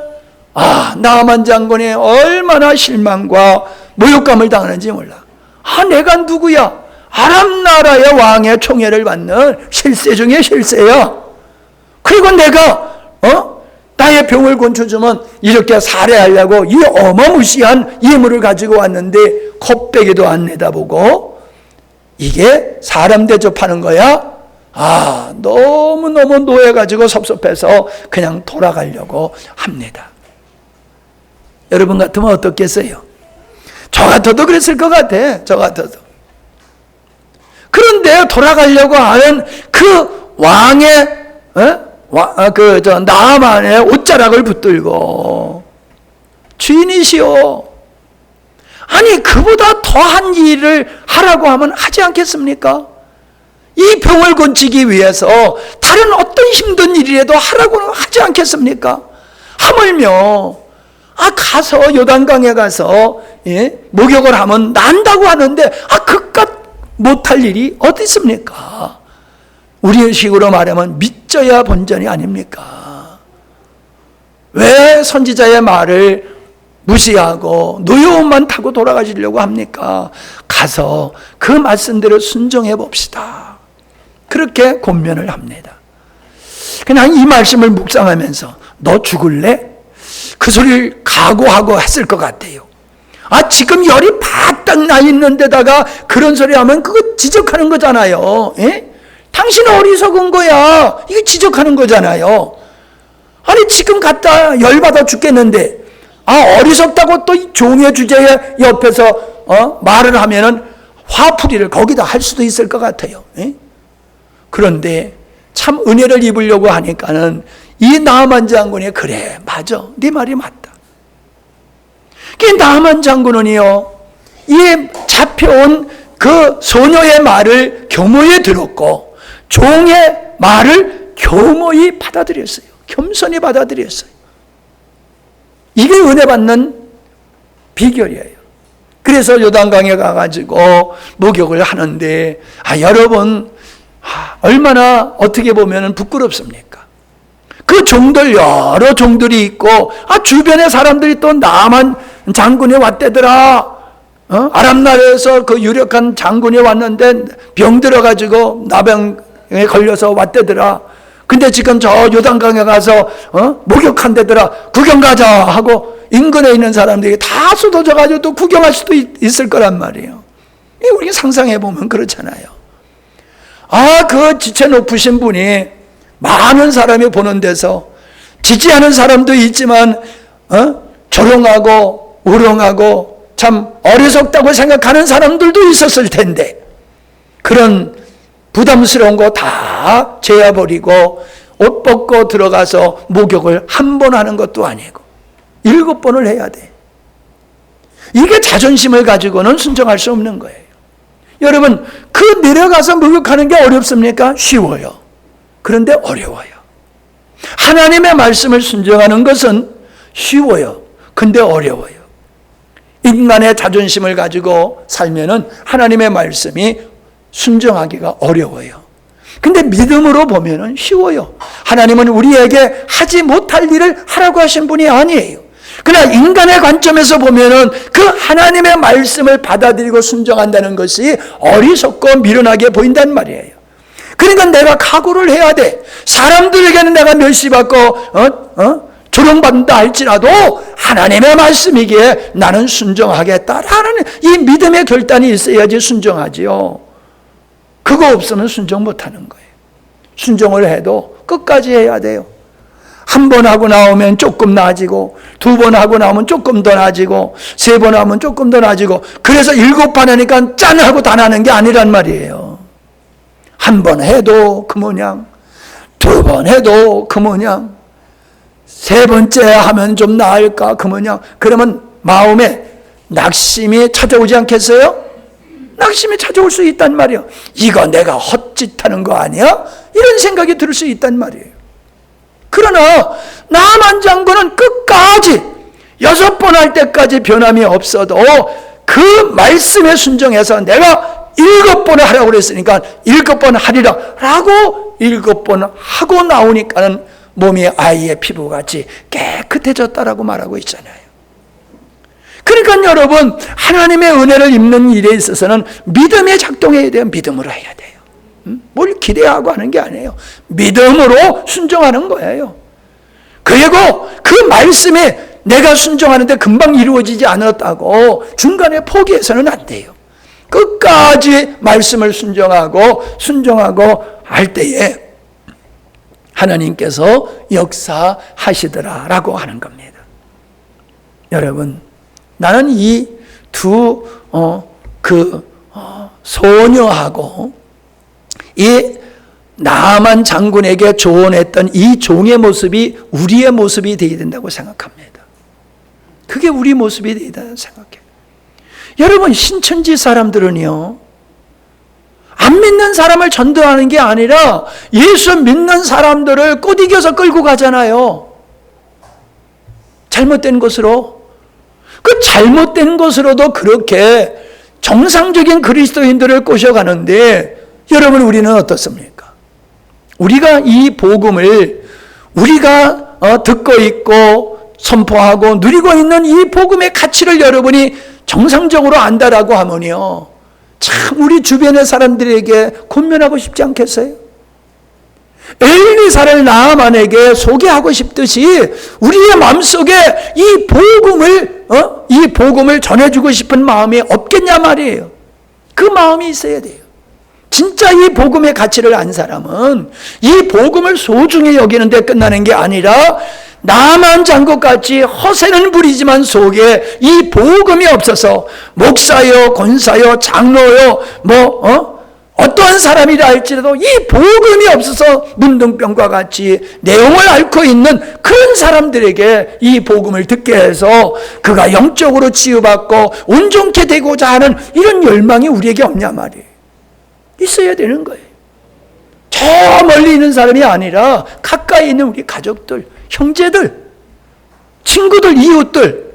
Speaker 3: 나만 장군이 얼마나 실망과 모욕감을 당하는지 몰라. 내가 누구야? 아람 나라의 왕의 총애를 받는 실세 중에 실세야. 그리고 내가 나의 병을 고쳐주면 이렇게 살해하려고 이 어마무시한 예물을 가지고 왔는데 곱배기도 안 내다보고 이게 사람 대접하는 거야? 너무너무 노해가지고 섭섭해서 그냥 돌아가려고 합니다. 여러분 같으면 어떻겠어요? 저 같아도 그랬을 것 같아. 저 같아도. 그런데 돌아가려고 하는 그 왕의 나만의 옷자락을 붙들고 주인이시오. 아니 그보다 더한 일을 하라고 하면 하지 않겠습니까? 이 병을 고치기 위해서 다른 어떤 힘든 일이라도 하라고는 하지 않겠습니까? 하물며 가서 요단강에 가서 목욕을 하면 난다고 하는데 그깟 못할 일이 어디 있습니까? 우리 식으로 말하면 믿져야 본전이 아닙니까? 왜 선지자의 말을 무시하고 노여움만 타고 돌아가시려고 합니까? 가서 그 말씀대로 순종해 봅시다. 그렇게 권면을 합니다. 그냥 이 말씀을 묵상하면서 너 죽을래? 그 소리를 각오하고 했을 것 같아요. 지금 열이 바짝 나 있는 데다가 그런 소리 하면 그거 지적하는 거잖아요. 예? 당신은 어리석은 거야. 이게 지적하는 거잖아요. 아니 지금 갖다 열받아 죽겠는데 어리석다고 또 종의 주제에 옆에서 말을 하면은 화풀이를 거기다 할 수도 있을 것 같아요. 예? 그런데 참 은혜를 입으려고 하니까는 이 나아만 장군이 그래 맞아 네 말이 맞다. 그 나아만 장군은요 이 잡혀온 그 소녀의 말을 교모에 들었고 종의 말을 교모히 받아들였어요. 겸손히 받아들였어요. 이게 은혜 받는 비결이에요. 그래서 요단강에 가가지고 목욕을 하는데 여러분 얼마나 어떻게 보면 부끄럽습니까? 그 종들 여러 종들이 있고 주변에 사람들이 또 나만 장군이 왔대더라. 아람 나라에서 그 유력한 장군이 왔는데 병 들어가지고 나병에 걸려서 왔대더라. 근데 지금 저 요단강에 가서 목욕한대더라. 구경 가자 하고 인근에 있는 사람들이 다 쏟아져 가지고 또 구경할 수도 있을 거란 말이에요. 우리 상상해 보면 그렇잖아요. 그 지체 높으신 분이 많은 사람이 보는 데서 지지하는 사람도 있지만 조롱하고 우롱하고 참 어리석다고 생각하는 사람들도 있었을 텐데 그런 부담스러운 거 다 제어버리고 옷 벗고 들어가서 목욕을 한 번 하는 것도 아니고 7번을 해야 돼. 이게 자존심을 가지고는 순종할 수 없는 거예요. 여러분 그 내려가서 목욕하는 게 어렵습니까? 쉬워요. 그런데 어려워요. 하나님의 말씀을 순종하는 것은 쉬워요. 근데 어려워요. 인간의 자존심을 가지고 살면은 하나님의 말씀이 순종하기가 어려워요. 근데 믿음으로 보면은 쉬워요. 하나님은 우리에게 하지 못할 일을 하라고 하신 분이 아니에요. 그러나 인간의 관점에서 보면은 그 하나님의 말씀을 받아들이고 순종한다는 것이 어리석고 미련하게 보인단 말이에요. 그러니까 내가 각오를 해야 돼. 사람들에게는 내가 멸시받고 조롱받는다 할지라도 하나님의 말씀이기에 나는 순종하겠다라는 이 믿음의 결단이 있어야지 순종하지요. 그거 없으면 순종 못하는 거예요. 순종을 해도 끝까지 해야 돼요. 한 번 하고 나오면 조금 나아지고 2번 하고 나오면 조금 더 나아지고 3번 하면 조금 더 나아지고 그래서 7번 하니까 짠 하고 다 나는 게 아니란 말이에요. 한 번 해도 그 모양 2번 해도 그 모양 3번째 하면 좀 나을까 그 모양 그러면 마음에 낙심이 찾아오지 않겠어요? 낙심이 찾아올 수 있단 말이에요. 이거 내가 헛짓하는 거 아니야? 이런 생각이 들 수 있단 말이에요. 그러나 나만 장군은 끝까지 6번 할 때까지 변함이 없어도 그 말씀에 순종해서 내가 7번을 하라고 그랬으니까 7번 하리라 라고 7번 하고 나오니까는 몸이 아이의 피부같이 깨끗해졌다라고 말하고 있잖아요. 그러니까 여러분 하나님의 은혜를 입는 일에 있어서는 믿음이 작동해야 돼요. 믿음으로 해야 돼요. 뭘 기대하고 하는 게 아니에요. 믿음으로 순종하는 거예요. 그리고 그 말씀에 내가 순종하는데 금방 이루어지지 않았다고 중간에 포기해서는 안 돼요. 끝까지 말씀을 순종하고 할 때에 하나님께서 역사하시더라라고 하는 겁니다. 여러분 나는 이 두 소녀하고 이 나아만 장군에게 조언했던 이 종의 모습이 우리의 모습이 되어야 된다고 생각합니다. 그게 우리 모습이 되어야 된다고 생각해요. 여러분 신천지 사람들은요 안 믿는 사람을 전도하는 게 아니라 예수 믿는 사람들을 꼬드겨서 끌고 가잖아요. 잘못된 것으로. 그 잘못된 것으로도 그렇게 정상적인 그리스도인들을 꼬셔가는데 여러분 우리는 어떻습니까? 우리가 이 복음을 우리가 듣고 있고 선포하고 누리고 있는 이 복음의 가치를 여러분이 정상적으로 안다라고 하면요 참 우리 주변의 사람들에게 권면하고 싶지 않겠어요? 엘리사를 나아만에게 소개하고 싶듯이 우리의 마음속에 이 복음을 전해주고 싶은 마음이 없겠냐 말이에요. 그 마음이 있어야 돼요. 진짜 이 복음의 가치를 안 사람은 이 복음을 소중히 여기는데 끝나는 게 아니라 나만 장것같이 허세는 부리지만 속에 이 복음이 없어서 목사요, 권사요, 장로요, 어떠한 사람이라 할지라도 이 복음이 없어서 문둥병과 같이 내용을 앓고 있는 그런 사람들에게 이 복음을 듣게 해서 그가 영적으로 치유받고 온전케 되고자 하는 이런 열망이 우리에게 없냐 말이에요. 있어야 되는 거예요. 저 멀리 있는 사람이 아니라 가까이 있는 우리 가족들, 형제들, 친구들, 이웃들,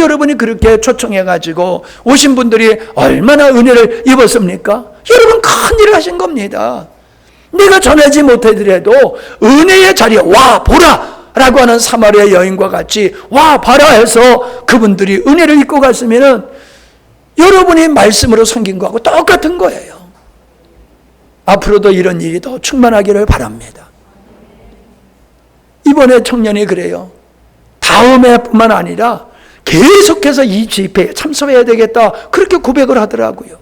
Speaker 3: 여러분이 그렇게 초청해가지고 오신 분들이 얼마나 은혜를 입었습니까? 여러분 큰일을 하신 겁니다. 내가 전하지 못하더라도 은혜의 자리에 와 보라 라고 하는 사마리아 여인과 같이 와 봐라 해서 그분들이 은혜를 입고 갔으면 여러분이 말씀으로 섬긴 거하고 똑같은 거예요. 앞으로도 이런 일이 더 충만하기를 바랍니다. 이번에 청년이 그래요. 다음에 뿐만 아니라 계속해서 이 집회에 참석해야 되겠다 그렇게 고백을 하더라고요.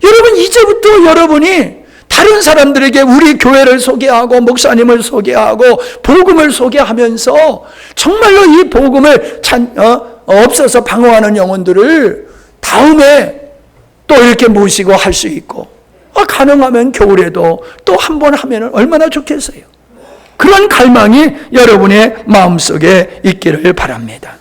Speaker 3: 여러분 이제부터 여러분이 다른 사람들에게 우리 교회를 소개하고 목사님을 소개하고 복음을 소개하면서 정말로 이 복음을 없어서 방어하는 영혼들을 다음에 또 이렇게 모시고 할 수 있고 가능하면 겨울에도 또 한 번 하면 얼마나 좋겠어요. 그런 갈망이 여러분의 마음속에 있기를 바랍니다.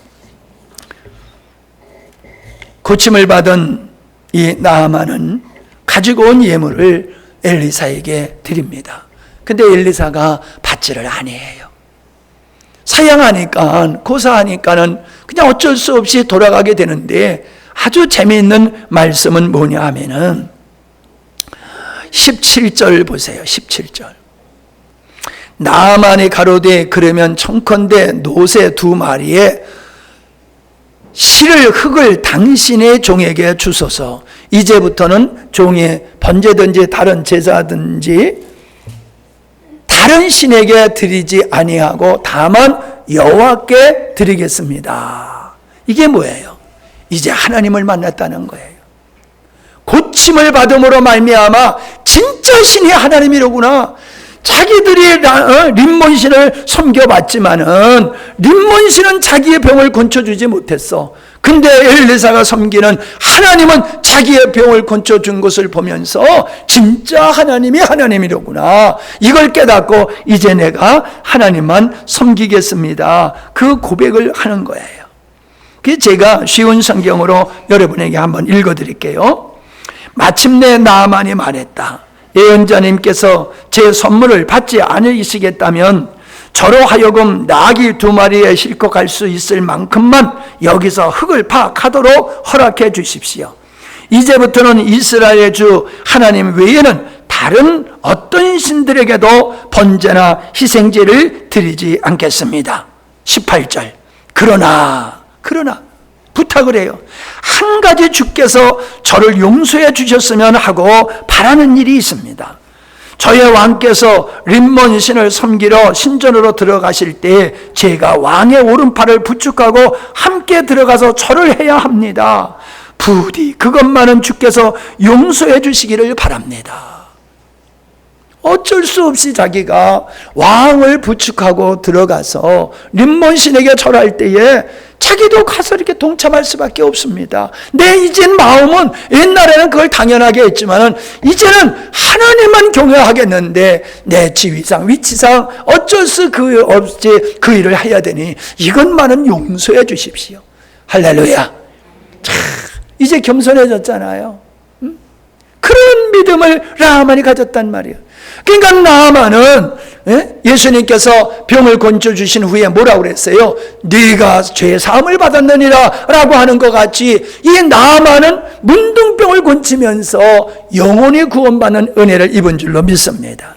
Speaker 3: 고침을 받은 이 나아만은 가지고 온 예물을 엘리사에게 드립니다. 근데 엘리사가 받지를 아니해요. 사양하니까 고사하니까는 그냥 어쩔 수 없이 돌아가게 되는데 아주 재미있는 말씀은 뭐냐 하면은 17절 보세요. 17절. 나아만이 가로되 그러면 청컨대 노새 2마리에 실을 흙을 당신의 종에게 주소서. 이제부터는 종이 번제든지 다른 제사든지 다른 신에게 드리지 아니하고 다만 여호와께 드리겠습니다. 이게 뭐예요? 이제 하나님을 만났다는 거예요. 고침을 받음으로 말미암아 진짜 신이 하나님이로구나. 자기들이 림몬신을 섬겨봤지만은 림몬신은 자기의 병을 고쳐주지 못했어. 근데 엘리사가 섬기는 하나님은 자기의 병을 고쳐준 것을 보면서 진짜 하나님이 하나님이로구나. 이걸 깨닫고 이제 내가 하나님만 섬기겠습니다. 그 고백을 하는 거예요. 그래서 제가 쉬운 성경으로 여러분에게 한번 읽어드릴게요. 마침내 나아만이 말했다. 예언자님께서 제 선물을 받지 않으시겠다면 저로 하여금 나귀 2마리에 싣고 갈 수 있을 만큼만 여기서 흙을 파악하도록 허락해 주십시오. 이제부터는 이스라엘의 주 하나님 외에는 다른 어떤 신들에게도 번제나 희생제를 드리지 않겠습니다. 18절. 그러나 부탁을 해요. 한 가지 주께서 저를 용서해 주셨으면 하고 바라는 일이 있습니다. 저의 왕께서 림몬 신을 섬기러 신전으로 들어가실 때 제가 왕의 오른팔을 부축하고 함께 들어가서 절을 해야 합니다. 부디 그것만은 주께서 용서해 주시기를 바랍니다. 어쩔 수 없이 자기가 왕을 부축하고 들어가서 림몬 신에게 절할 때에 자기도 가서 이렇게 동참할 수밖에 없습니다. 내 이젠 마음은 옛날에는 그걸 당연하게 했지만은 이제는 하나님만 경외하겠는데 내 지위상 위치상 어쩔 수 없이 그 일을 해야 되니 이것만은 용서해 주십시오. 할렐루야. 자, 이제 겸손해졌잖아요. 그런 믿음을 나아만이 가졌단 말이에요. 그러니까 나아만은 예수님께서 병을 고쳐주신 후에 뭐라고 그랬어요? 네가 죄 사함을 받았느니라 라고 하는 것 같이 이 나아만은 문둥병을 고치면서 영혼이 구원받는 은혜를 입은 줄로 믿습니다.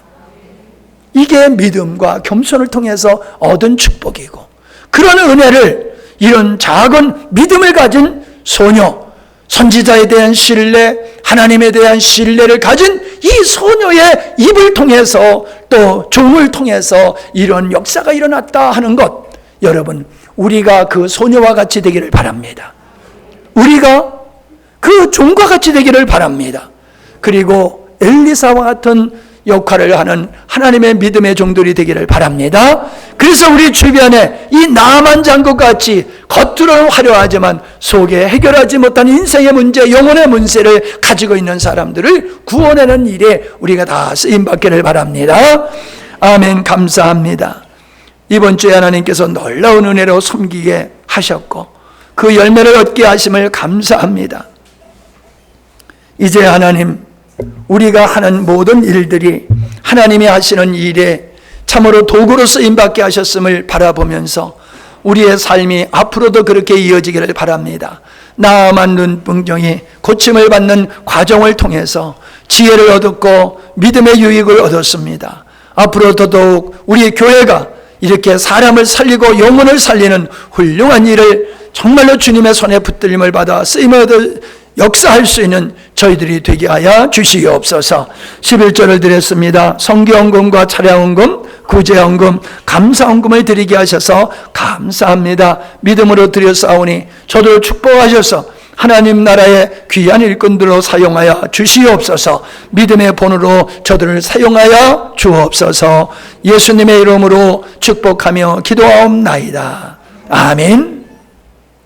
Speaker 3: 이게 믿음과 겸손을 통해서 얻은 축복이고 그런 은혜를 이런 작은 믿음을 가진 소녀, 선지자에 대한 신뢰, 하나님에 대한 신뢰를 가진 이 소녀의 입을 통해서 또 종을 통해서 이런 역사가 일어났다 하는 것, 여러분, 우리가 그 소녀와 같이 되기를 바랍니다. 우리가 그 종과 같이 되기를 바랍니다. 그리고 엘리사와 같은 역할을 하는 하나님의 믿음의 종들이 되기를 바랍니다. 그래서 우리 주변에 이 나만 장군같이 겉으로는 화려하지만 속에 해결하지 못한 인생의 문제, 영혼의 문제를 가지고 있는 사람들을 구원하는 일에 우리가 다 쓰임받기를 바랍니다. 아멘. 감사합니다. 이번 주에 하나님께서 놀라운 은혜로 섬기게 하셨고 그 열매를 얻게 하심을 감사합니다. 이제 하나님, 우리가 하는 모든 일들이 하나님이 하시는 일에 참으로 도구로 쓰임받게 하셨음을 바라보면서 우리의 삶이 앞으로도 그렇게 이어지기를 바랍니다. 나아만 눈병정이 고침을 받는 과정을 통해서 지혜를 얻었고 믿음의 유익을 얻었습니다. 앞으로 더더욱 우리 교회가 이렇게 사람을 살리고 영혼을 살리는 훌륭한 일을 정말로 주님의 손에 붙들림을 받아 쓰임을 얻을 역사할 수 있는 저희들이 되게 하여 주시옵소서. 11절을 드렸습니다. 성경헌금과 차량헌금, 구제헌금, 감사헌금을 드리게 하셔서 감사합니다. 믿음으로 드렸사오니 저도 축복하셔서 하나님 나라의 귀한 일꾼들로 사용하여 주시옵소서. 믿음의 본으로 저들을 사용하여 주옵소서. 예수님의 이름으로 축복하며 기도하옵나이다. 아멘.